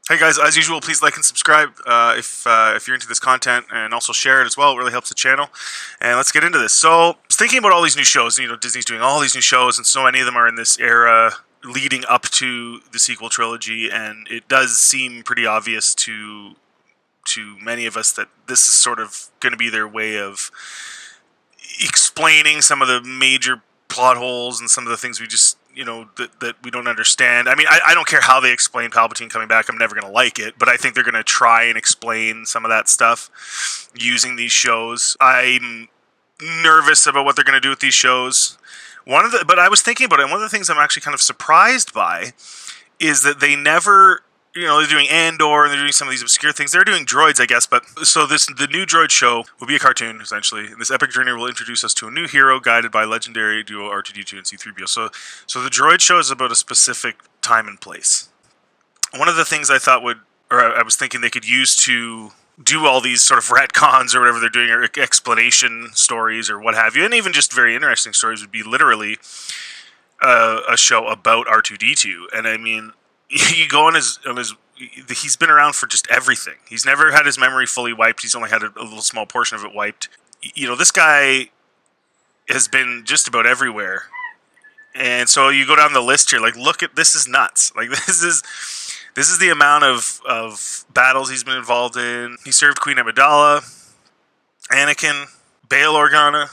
Hey guys, as usual, please like and subscribe if you're into this content, and also share it as well. It really helps the channel. And let's get into this. So, I was thinking about all these new shows. You know, Disney's doing all these new shows, and so many of them are in this era leading up to the sequel trilogy. And it does seem pretty obvious to many of us that this is sort of going to be their way of explaining some of the major plot holes and some of the things we just that we don't understand. I mean, I don't care how they explain Palpatine coming back. I'm never going to like it, but I think they're going to try and explain some of that stuff using these shows. I'm nervous about what they're going to do with these shows. But I was thinking about it, and one of the things I'm actually kind of surprised by is that they never, they're doing Andor and they're doing some of these obscure things. They're doing droids, I guess, but so the new droid show will be a cartoon, essentially. And this epic journey will introduce us to a new hero guided by legendary duo R2D2 and C-3PO. So the droid show is about a specific time and place. One of the things I was thinking they could use to do all these sort of retcons or whatever they're doing, or explanation stories or what have you, and even just very interesting stories, would be literally a show about R2D2. And I mean, you go on his, he's been around for just everything. He's never had his memory fully wiped. He's only had a little small portion of it wiped. This guy has been just about everywhere. And so you go down the list here, like, look at, this is nuts. Like, this is the amount of battles he's been involved in. He served Queen Amidala, Anakin, Bail Organa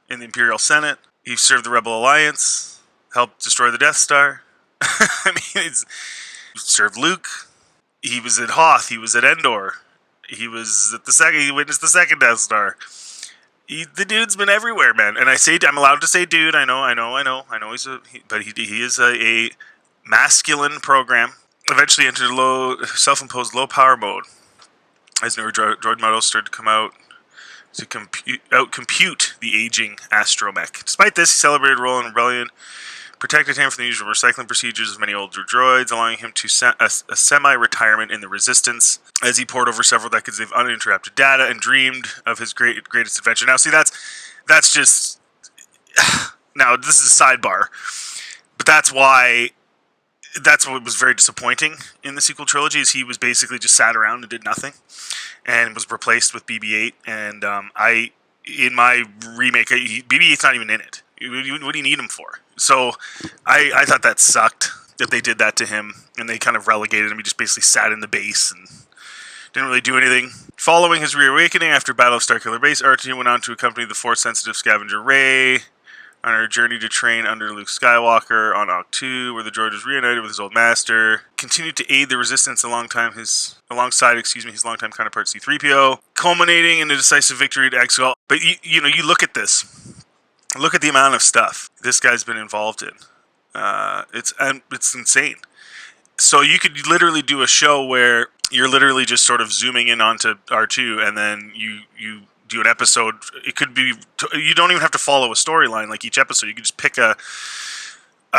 in the Imperial Senate. He served the Rebel Alliance, helped destroy the Death Star. I mean, he served Luke. He was at Hoth. He was at Endor. He was at he witnessed the second Death Star. The dude's been everywhere, man. And I'm allowed to say dude. I know. But he is a masculine program. Eventually entered self-imposed low power mode as newer droid models started to come out to out-compute the aging astromech. Despite this, he celebrated a role in rebellion, protected him from the usual recycling procedures of many older droids, allowing him to a semi-retirement in the Resistance as he poured over several decades of uninterrupted data and dreamed of his greatest adventure. Now, see, that's just... Now, this is a sidebar, but that's what was very disappointing in the sequel trilogy, is he was basically just sat around and did nothing, and was replaced with BB-8. And in my remake, BB-8's not even in it. What do you need him for? So I thought that sucked, that they did that to him, and they kind of relegated him. He just basically sat in the base and didn't really do anything. Following his reawakening after Battle of Starkiller Base, R2 went on to accompany the Force-sensitive scavenger Rey on her journey to train under Luke Skywalker on Ahch-To, where the droid was reunited with his old master. Continued to aid the Resistance alongside his longtime counterpart C-3PO, culminating in a decisive victory at Exegol. But you look at this. Look at the amount of stuff this guy's been involved in. It's insane. So you could literally do a show where you're literally just sort of zooming in onto R2, and then you do an episode. It could be, you don't even have to follow a storyline like each episode. You could just pick a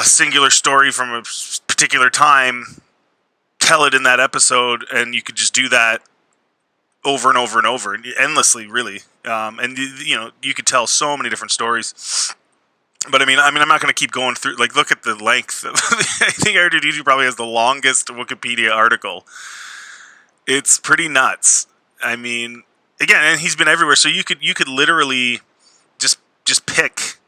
singular story from a particular time, tell it in that episode, and you could just do that over and over and over, endlessly, really. And you could tell so many different stories. But I mean, I'm not going to keep going through. Like, look at the length. I think R2D2 probably has the longest Wikipedia article. It's pretty nuts. I mean, again, and he's been everywhere. So you could literally just pick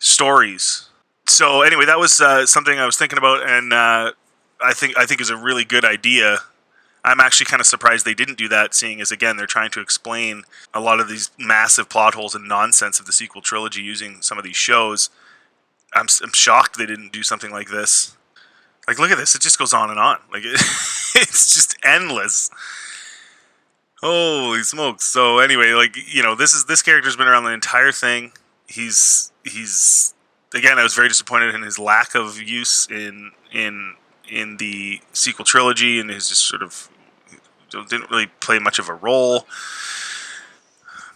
stories. So anyway, that was something I was thinking about, and I think is a really good idea. I'm actually kind of surprised they didn't do that, seeing as, again, they're trying to explain a lot of these massive plot holes and nonsense of the sequel trilogy using some of these shows. I'm shocked they didn't do something like this. Like, look at this. It just goes on and on. Like, it's just endless. Holy smokes. So anyway, like, this character's been around the entire thing. He's again, I was very disappointed in his lack of use in the sequel trilogy, and his just sort of didn't really play much of a role.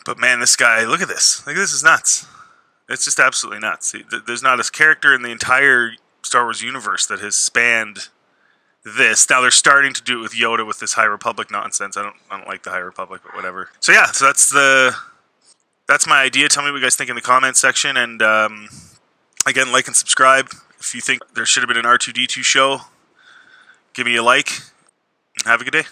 But man, this guy, look at this. Like, this is nuts. It's just absolutely nuts. There's not a character in the entire Star Wars universe that has spanned this. Now they're starting to do it with Yoda with this High Republic nonsense. I don't like the High Republic, but whatever. So yeah, so that's my idea. Tell me what you guys think in the comments section, and again, like and subscribe if you think there should have been an R2D2 show. Give me a like. Have a good day.